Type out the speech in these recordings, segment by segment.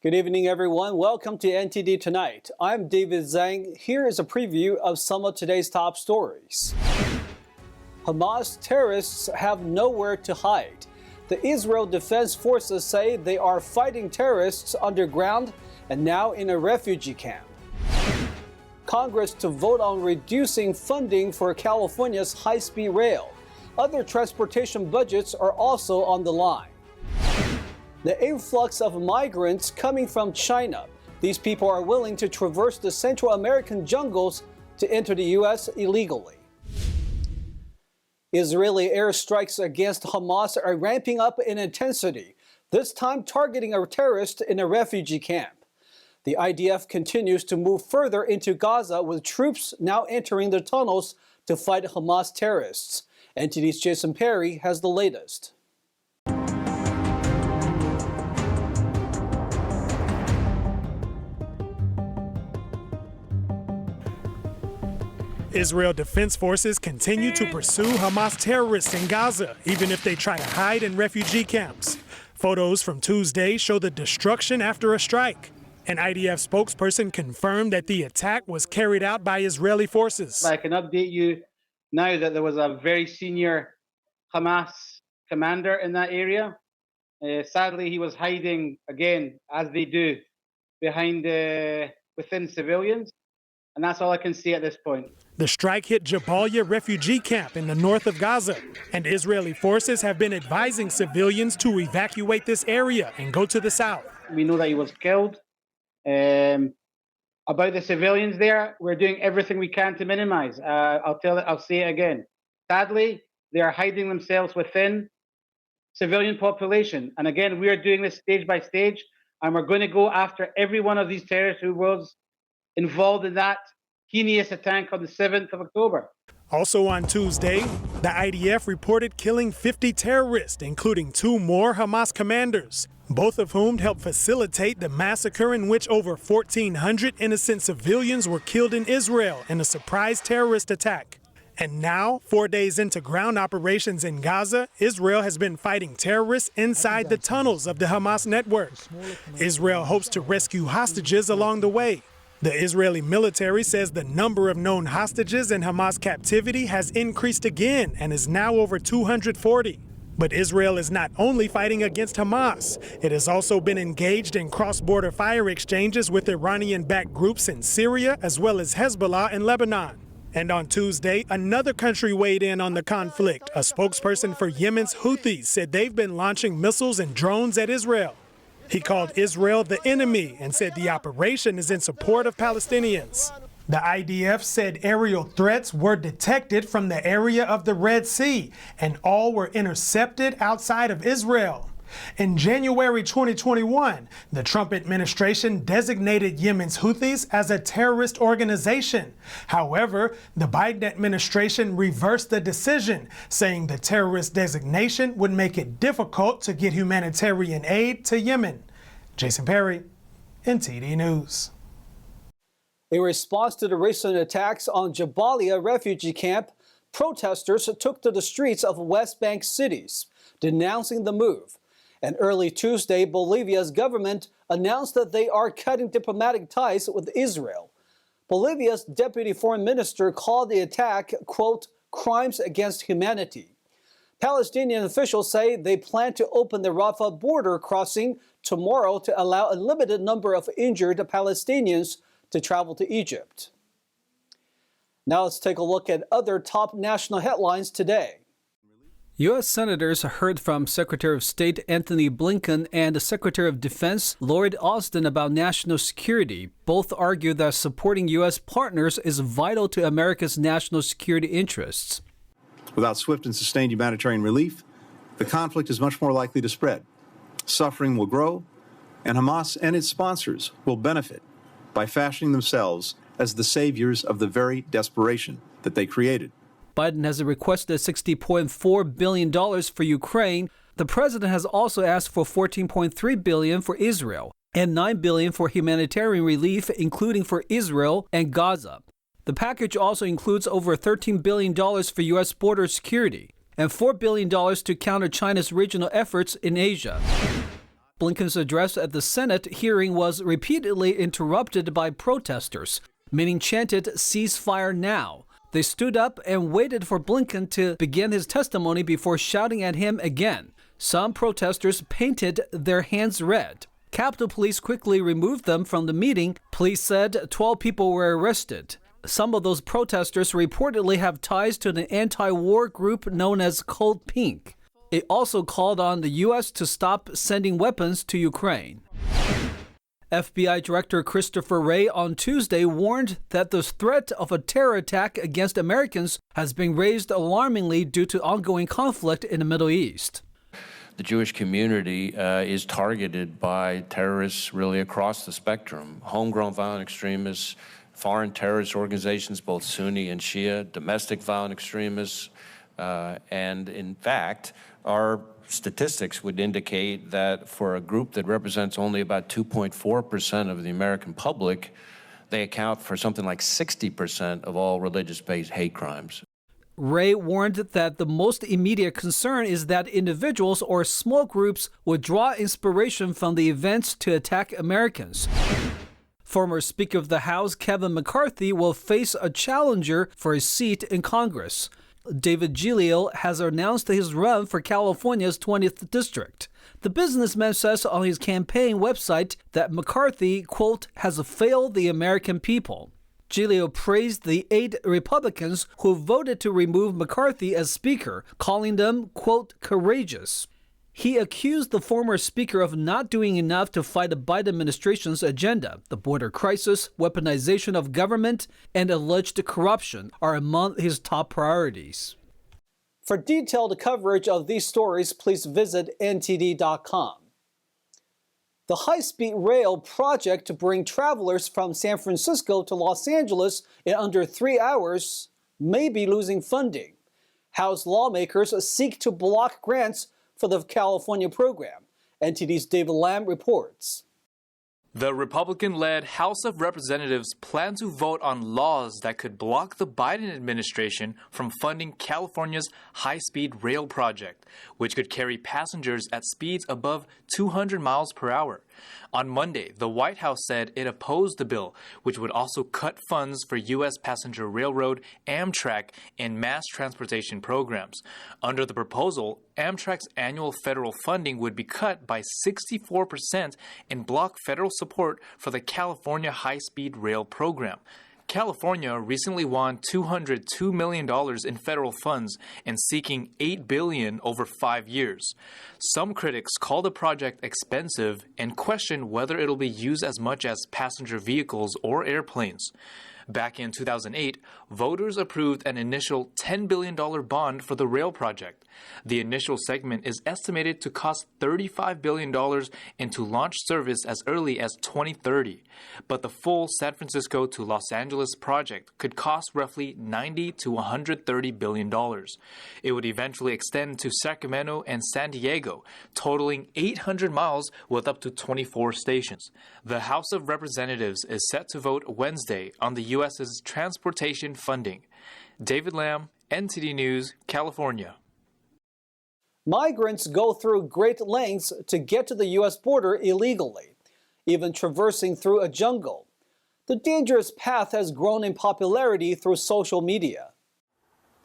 Good evening, everyone. Welcome to NTD Tonight. I'm David Zhang. Here is a preview of some of today's top stories. Hamas terrorists have nowhere to hide. The Israel Defense Forces say they are fighting terrorists underground and now in a refugee camp. Congress to vote on reducing funding for California's high-speed rail. Other transportation budgets are also on the line. The influx of migrants coming from China. These people are willing to traverse the Central American jungles to enter the U.S. illegally. Israeli airstrikes against Hamas are ramping up in intensity, this time targeting a terrorist in a refugee camp. The IDF continues to move further into Gaza with troops now entering the tunnels to fight Hamas terrorists. NTD's Jason Perry has the latest. Israel Defense Forces continue to pursue Hamas terrorists in Gaza, even if they try to hide in refugee camps. Photos from Tuesday show the destruction after a strike. An IDF spokesperson confirmed that the attack was carried out by Israeli forces. I can update you now that there was a very senior Hamas commander in that area. Sadly, he was hiding, again, as they do, behind within civilians. And that's all I can see at this point. The strike hit Jabalia refugee camp in the north of Gaza, and Israeli forces have been advising civilians to evacuate this area and go to the south. We know that he was killed. About the civilians there, we're doing everything we can to minimize. I'll say it again. Sadly, they are hiding themselves within civilian population. And again, we are doing this stage by stage, and we're going to go after every one of these terrorists who was involved in that heinous attack on the 7th of October. Also on Tuesday, the IDF reported killing 50 terrorists, including 2 more Hamas commanders, both of whom helped facilitate the massacre in which over 1,400 innocent civilians were killed in Israel in a surprise terrorist attack. And now, 4 days into ground operations in Gaza, Israel has been fighting terrorists inside the tunnels of the Hamas network. Israel hopes to rescue hostages along the way. The Israeli military says the number of known hostages in Hamas captivity has increased again and is now over 240. But Israel is not only fighting against Hamas, it has also been engaged in cross-border fire exchanges with Iranian-backed groups in Syria as well as Hezbollah in Lebanon. And on Tuesday, another country weighed in on the conflict. A spokesperson for Yemen's Houthis said they've been launching missiles and drones at Israel. He called Israel the enemy and said the operation is in support of Palestinians. The IDF said aerial threats were detected from the area of the Red Sea, and all were intercepted outside of Israel. In January 2021, the Trump administration designated Yemen's Houthis as a terrorist organization. However, the Biden administration reversed the decision, saying the terrorist designation would make it difficult to get humanitarian aid to Yemen. Jason Perry, NTD News. In response to the recent attacks on Jabalia refugee camp, protesters took to the streets of West Bank cities, denouncing the move. And early Tuesday, Bolivia's government announced that they are cutting diplomatic ties with Israel. Bolivia's deputy foreign minister called the attack, quote, crimes against humanity. Palestinian officials say they plan to open the Rafah border crossing tomorrow to allow a limited number of injured Palestinians to travel to Egypt. Now let's take a look at other top national headlines today. U.S. Senators heard from Secretary of State Antony Blinken and Secretary of Defense Lloyd Austin about national security. Both argue that supporting U.S. partners is vital to America's national security interests. Without swift and sustained humanitarian relief, the conflict is much more likely to spread. Suffering will grow, and Hamas and its sponsors will benefit by fashioning themselves as the saviors of the very desperation that they created. Biden has requested $60.4 billion for Ukraine. The president has also asked for $14.3 billion for Israel and $9 billion for humanitarian relief, including for Israel and Gaza. The package also includes over $13 billion for U.S. border security and $4 billion to counter China's regional efforts in Asia. Blinken's address at the Senate hearing was repeatedly interrupted by protesters. Many chanted, "Ceasefire now." They stood up and waited for Blinken to begin his testimony before shouting at him again. Some protesters painted their hands red. Capitol Police quickly removed them from the meeting. Police said 12 people were arrested. Some of those protesters reportedly have ties to the anti-war group known as Cold Pink. It also called on the U.S. to stop sending weapons to Ukraine. FBI Director Christopher Wray on Tuesday warned that the threat of a terror attack against Americans has been raised alarmingly due to ongoing conflict in the Middle East. The Jewish community is targeted by terrorists really across the spectrum. Homegrown violent extremists, foreign terrorist organizations, both Sunni and Shia, domestic violent extremists, and in fact, our statistics would indicate that for a group that represents only about 2.4% of the American public, they account for something like 60% of all religious-based hate crimes. Wray warned that the most immediate concern is that individuals or small groups would draw inspiration from the events to attack Americans. Former Speaker of the House Kevin McCarthy will face a challenger for his seat in Congress. David Giglio has announced his run for California's 20th district. The businessman says on his campaign website that McCarthy, quote, has failed the American people. Giglio praised the 8 Republicans who voted to remove McCarthy as Speaker, calling them, quote, courageous. He accused the former Speaker of not doing enough to fight the Biden administration's agenda. The border crisis, weaponization of government, and alleged corruption are among his top priorities. For detailed coverage of these stories, please visit ntd.com. The high-speed rail project to bring travelers from San Francisco to Los Angeles in under 3 hours may be losing funding. House lawmakers seek to block grants for the California program. NTD's David Lamb reports. The Republican-led House of Representatives plan to vote on laws that could block the Biden administration from funding California's high-speed rail project, which could carry passengers at speeds above 200 miles per hour. On Monday, the White House said it opposed the bill, which would also cut funds for U.S. passenger railroad Amtrak and mass transportation programs. Under the proposal, Amtrak's annual federal funding would be cut by 64% and block federal support for the California high-speed rail program. California recently won $202 million in federal funds and seeking $8 billion over 5 years. Some critics call the project expensive and question whether it'll be used as much as passenger vehicles or airplanes. Back in 2008, voters approved an initial $10 billion bond for the rail project. The initial segment is estimated to cost $35 billion and to launch service as early as 2030. But the full San Francisco to Los Angeles project could cost roughly $90 to $130 billion. It would eventually extend to Sacramento and San Diego, totaling 800 miles with up to 24 stations. The House of Representatives is set to vote Wednesday on the U.S.'s transportation funding. David Lamb, NTD News, California. Migrants go through great lengths to get to the U.S. border illegally, even traversing through a jungle. The dangerous path has grown in popularity through social media.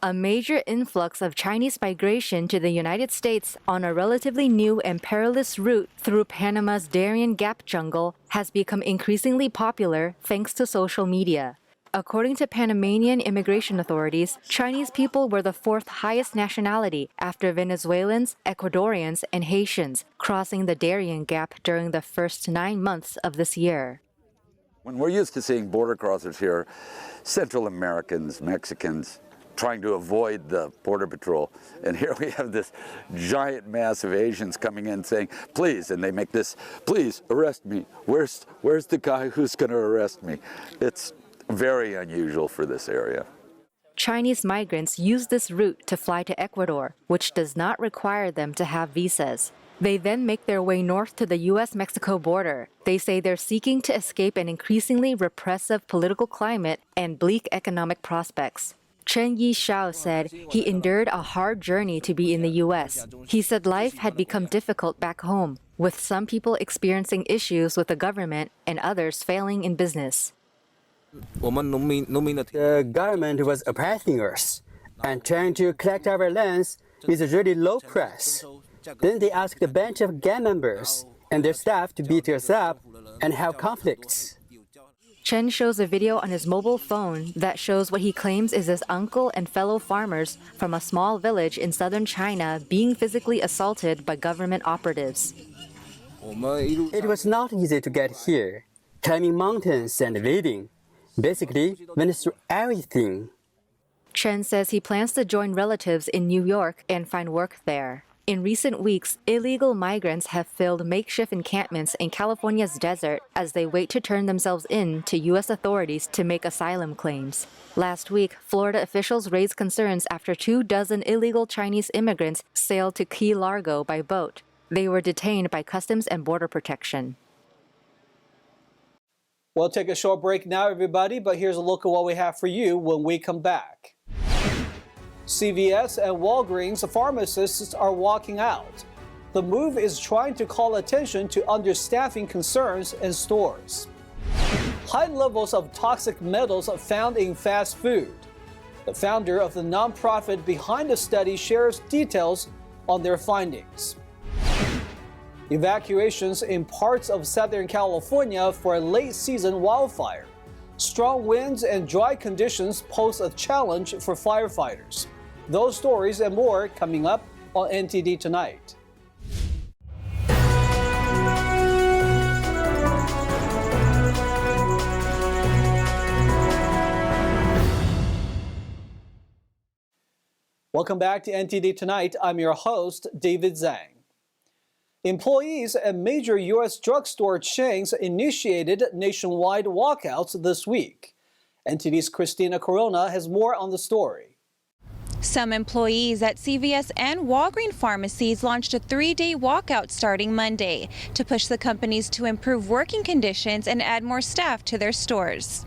A major influx of Chinese migration to the United States on a relatively new and perilous route through Panama's Darien Gap jungle has become increasingly popular thanks to social media. According to Panamanian immigration authorities, Chinese people were the 4th highest nationality after Venezuelans, Ecuadorians, and Haitians, crossing the Darien Gap during the first 9 months of this year. When we're used to seeing border crossers here, Central Americans, Mexicans, trying to avoid the Border Patrol. And here we have this giant mass of Asians coming in saying, please, and they make this, please arrest me. Where's the guy who's going to arrest me? It's very unusual for this area. Chinese migrants use this route to fly to Ecuador, which does not require them to have visas. They then make their way north to the U.S.-Mexico border. They say they're seeking to escape an increasingly repressive political climate and bleak economic prospects. Chen Yi-Shao said he endured a hard journey to be in the U.S. He said life had become difficult back home. with some people experiencing issues with the government and others failing in business. The government was oppressing us and trying to collect our lands with a really low price. Then they asked a bunch of gang members and their staff to beat us up and have conflicts. Chen shows a video on his mobile phone that shows what he claims is his uncle and fellow farmers from a small village in southern China being physically assaulted by government operatives. It was not easy to get here, climbing mountains and wading. Basically, went through everything. Chen says he plans to join relatives in New York and find work there. In recent weeks, illegal migrants have filled makeshift encampments in California's desert as they wait to turn themselves in to U.S. authorities to make asylum claims. Last week, Florida officials raised concerns after 24 illegal Chinese immigrants sailed to Key Largo by boat. They were detained by Customs and Border Protection. We'll take a short break now, everybody, but here's a look at what we have for you when we come back. CVS and Walgreens pharmacists are walking out. The move is trying to call attention to understaffing concerns in stores. High levels of toxic metals found in fast food. The founder of the nonprofit behind the study shares details on their findings. Evacuations in parts of Southern California for a late-season wildfire. Strong winds and dry conditions pose a challenge for firefighters. Those stories and more coming up on NTD Tonight. Welcome back to NTD Tonight. I'm your host, David Zhang. Employees at major U.S. drugstore chains initiated nationwide walkouts this week. NTD's Christina Corona has more on the story. Some employees at CVS and Walgreens pharmacies launched a 3-day walkout starting Monday to push the companies to improve working conditions and add more staff to their stores.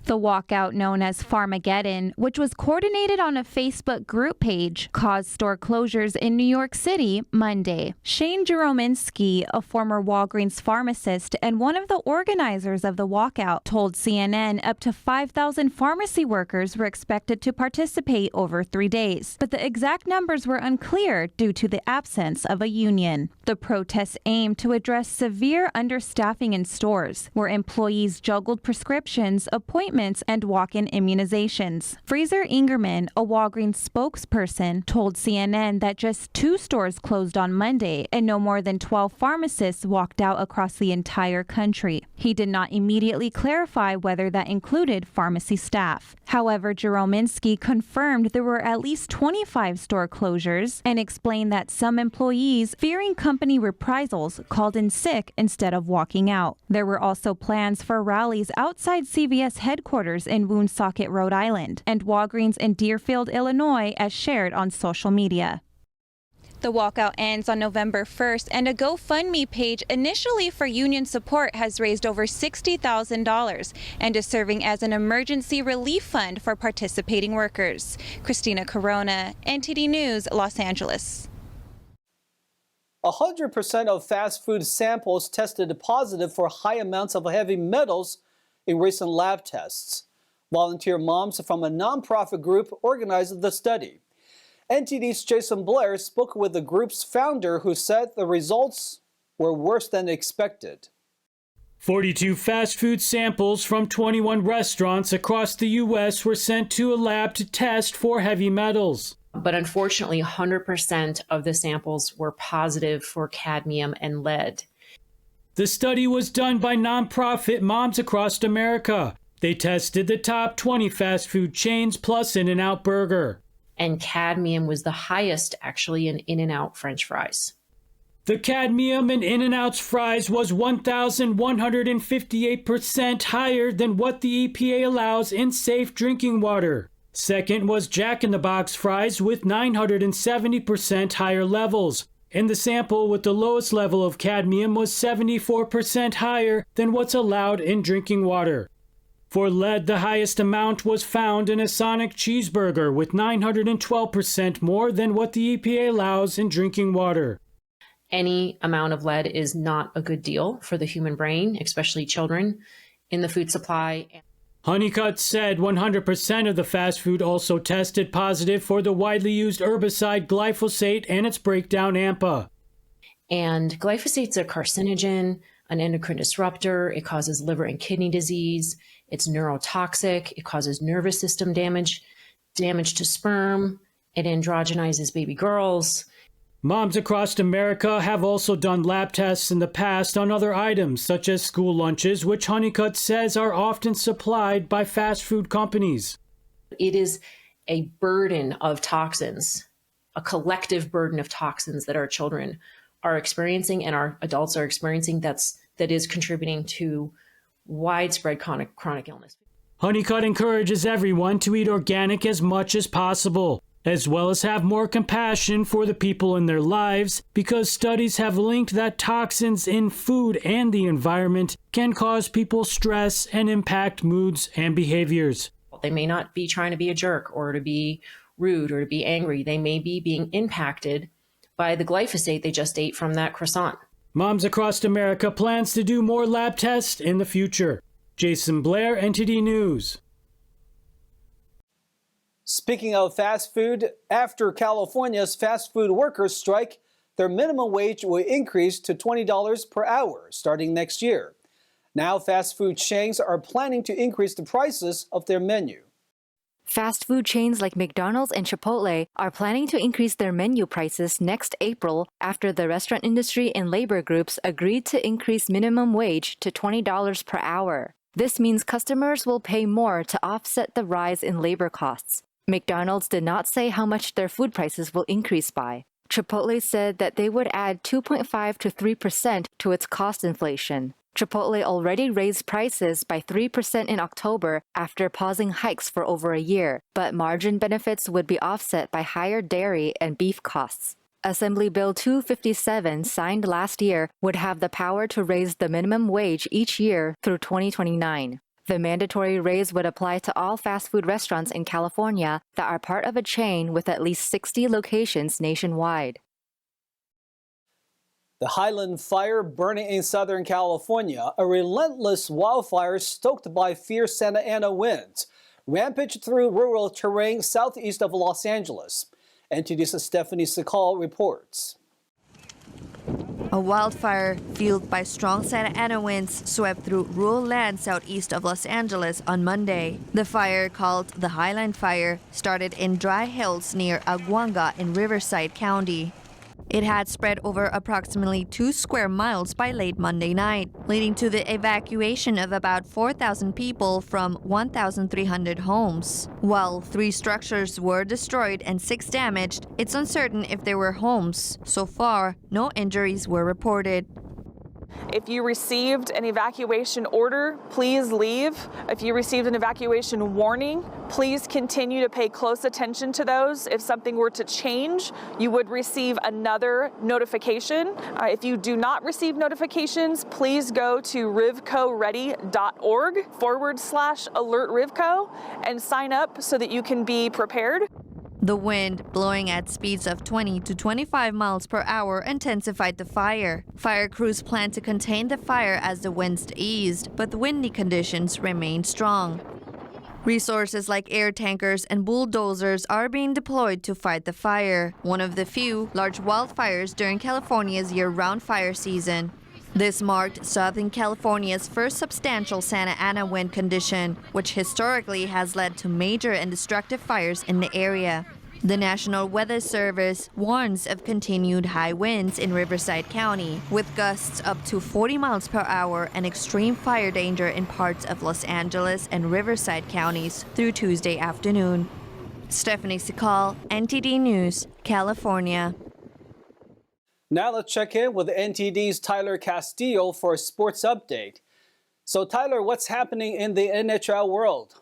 The walkout, known as Pharmageddon, which was coordinated on a Facebook group page, caused store closures in New York City Monday. Shane Jerominski, a former Walgreens pharmacist and one of the organizers of the walkout, told CNN up to 5,000 pharmacy workers were expected to participate over 3 days. But the exact numbers were unclear due to the absence of a union. The protests aimed to address severe understaffing in stores, where employees juggled prescriptions, appointments, and walk-in immunizations. Fraser Ingerman, a Walgreens spokesperson, told CNN that just 2 stores closed on Monday and no more than 12 pharmacists walked out across the entire country. He did not immediately clarify whether that included pharmacy staff. However, Jerominski confirmed there were at least 25 store closures and explained that some employees, fearing company reprisals, called in sick instead of walking out. There were also plans for rallies outside CVS headquarters in Woonsocket, Rhode Island, and Walgreens in Deerfield, Illinois, as shared on social media. The walkout ends on November 1st, and a GoFundMe page initially for union support has raised over $60,000 and is serving as an emergency relief fund for participating workers. Christina Corona, NTD News, Los Angeles. 100% of fast food samples tested positive for high amounts of heavy metals in recent lab tests. Volunteer moms from a nonprofit group organized the study. NTD's Jason Blair spoke with the group's founder, who said the results were worse than expected. 42 fast food samples from 21 restaurants across the U.S. were sent to a lab to test for heavy metals. But unfortunately, 100% of the samples were positive for cadmium and lead. The study was done by nonprofit Moms Across America. They tested the top 20 fast food chains plus In-N-Out Burger. And cadmium was the highest, actually, in In-N-Out French fries. The cadmium in In-N-Out's fries was 1,158% higher than what the EPA allows in safe drinking water. Second was Jack in the Box fries with 970% higher levels. And the sample with the lowest level of cadmium was 74% higher than what's allowed in drinking water. For lead, the highest amount was found in a Sonic cheeseburger with 912% more than what the EPA allows in drinking water. Any amount of lead is not a good deal for the human brain, especially children, in the food supply. Honeycutt said 100% of the fast food also tested positive for the widely used herbicide glyphosate and its breakdown AMPA. And glyphosate's a carcinogen, an endocrine disruptor. It causes liver and kidney disease. It's neurotoxic. It causes nervous system damage to sperm. It androgenizes baby girls. Moms across America have also done lab tests in the past on other items, such as school lunches, which Honeycutt says are often supplied by fast food companies. It is a burden of toxins, a collective burden of toxins that our children are experiencing and our adults are experiencing that is contributing to widespread chronic illness. Honeycutt encourages everyone to eat organic as much as possible, as well as have more compassion for the people in their lives, because studies have linked that toxins in food and the environment can cause people stress and impact moods and behaviors. They may not be trying to be a jerk or to be rude or to be angry. They may be being impacted by the glyphosate they just ate from that croissant. Moms Across America plans to do more lab tests in the future. Jason Blair, NTD News. Speaking of fast food, after California's fast food workers strike, their minimum wage will increase to $20 per hour starting next year. Now fast food chains are planning to increase the prices of their menu. Fast food chains like McDonald's and Chipotle are planning to increase their menu prices next April after the restaurant industry and labor groups agreed to increase minimum wage to $20 per hour. This means customers will pay more to offset the rise in labor costs. McDonald's did not say how much their food prices will increase by. Chipotle said that they would add 2.5 to 3% to its cost inflation. Chipotle already raised prices by 3% in October after pausing hikes for over a year, but margin benefits would be offset by higher dairy and beef costs. Assembly Bill 257, signed last year, would have the power to raise the minimum wage each year through 2029. The mandatory raise would apply to all fast food restaurants in California that are part of a chain with at least 60 locations nationwide. The Highland Fire burning in Southern California, a relentless wildfire stoked by fierce Santa Ana winds, rampaged through rural terrain southeast of Los Angeles. NTD's Stephanie Secal reports. A wildfire fueled by strong Santa Ana winds swept through rural land southeast of Los Angeles on Monday. The fire, called the Highland Fire, started in dry hills near Aguanga in Riverside County. It had spread over approximately 2 square miles by late Monday night, leading to the evacuation of about 4,000 people from 1,300 homes. While 3 structures were destroyed and 6 damaged, it's uncertain if they were homes. So far, no injuries were reported. If you received an evacuation order, please leave. If you received an evacuation warning, please continue to pay close attention to those. If something were to change, you would receive another notification. If you do not receive notifications, please go to rivcoready.org/alertrivco and sign up so that you can be prepared. The wind, blowing at speeds of 20 to 25 miles per hour, intensified the fire. Fire crews plan to contain the fire as the winds eased, but the windy conditions remain strong. Resources like air tankers and bulldozers are being deployed to fight the fire, one of the few large wildfires during California's year-round fire season. This marked Southern California's first substantial Santa Ana wind condition, which historically has led to major and destructive fires in the area. The National Weather Service warns of continued high winds in Riverside County, with gusts up to 40 miles per hour and extreme fire danger in parts of Los Angeles and Riverside counties through Tuesday afternoon. Stephanie Secal, NTD News, California. Now let's check in with NTD's Tyler Castillo for a sports update. So Tyler, what's happening in the NHL world?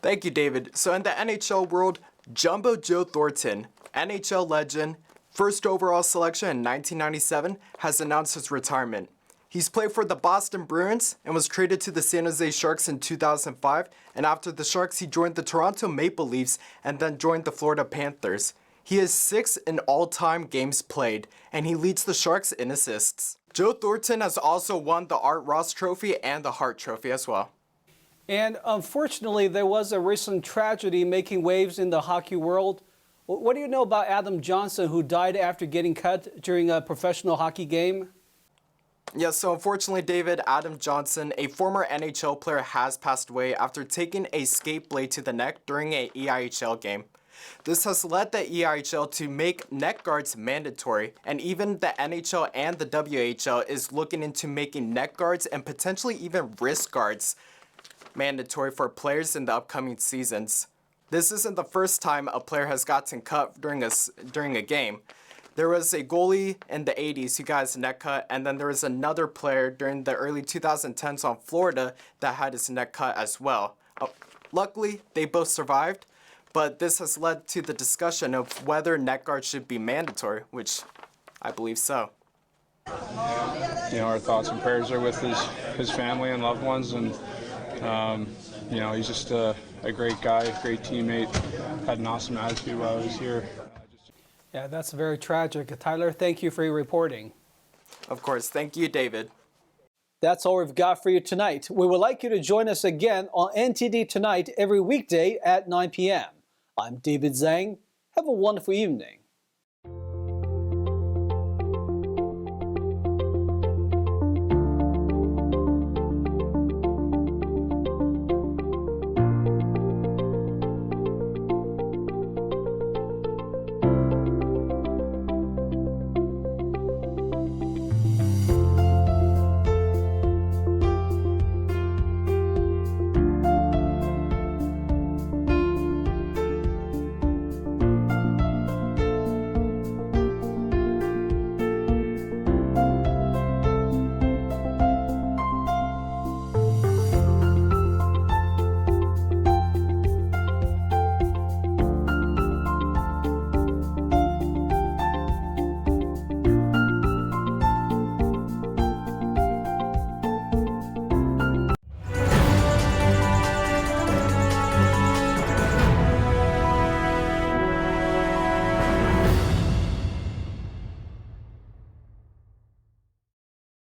Thank you, David. So in the NHL world, Jumbo Joe Thornton, NHL legend, first overall selection in 1997, has announced his retirement. He's played for the Boston Bruins and was traded to the San Jose Sharks in 2005, and after the Sharks he joined the Toronto Maple Leafs and then joined the Florida Panthers. He is 6th in all-time games played, and he leads the Sharks in assists. Joe Thornton has also won the Art Ross Trophy and the Hart Trophy as well. And unfortunately, there was a recent tragedy making waves in the hockey world. What do you know about Adam Johnson, who died after getting cut during a professional hockey game? Yes, so unfortunately, David, Adam Johnson, a former NHL player, has passed away after taking a skate blade to the neck during a EIHL game. This has led the EIHL to make neck guards mandatory, and even the NHL and the WHL is looking into making neck guards and potentially even wrist guards mandatory for players in the upcoming seasons. This isn't the first time a player has gotten cut during a game. There was a goalie in the 80s who got his neck cut, and then there was another player during the early 2010s on Florida that had his neck cut as well. Luckily, they both survived, but this has led to the discussion of whether neck guards should be mandatory, which I believe so. You know, our thoughts and prayers are with his family and loved ones, and you know, he's just a great guy, great teammate, had an awesome attitude while he was here. Yeah, that's very tragic. Tyler, thank you for your reporting. Of course. Thank you, David. That's all we've got for you tonight. We would like you to join us again on NTD Tonight every weekday at 9 p.m. I'm David Zhang. Have a wonderful evening.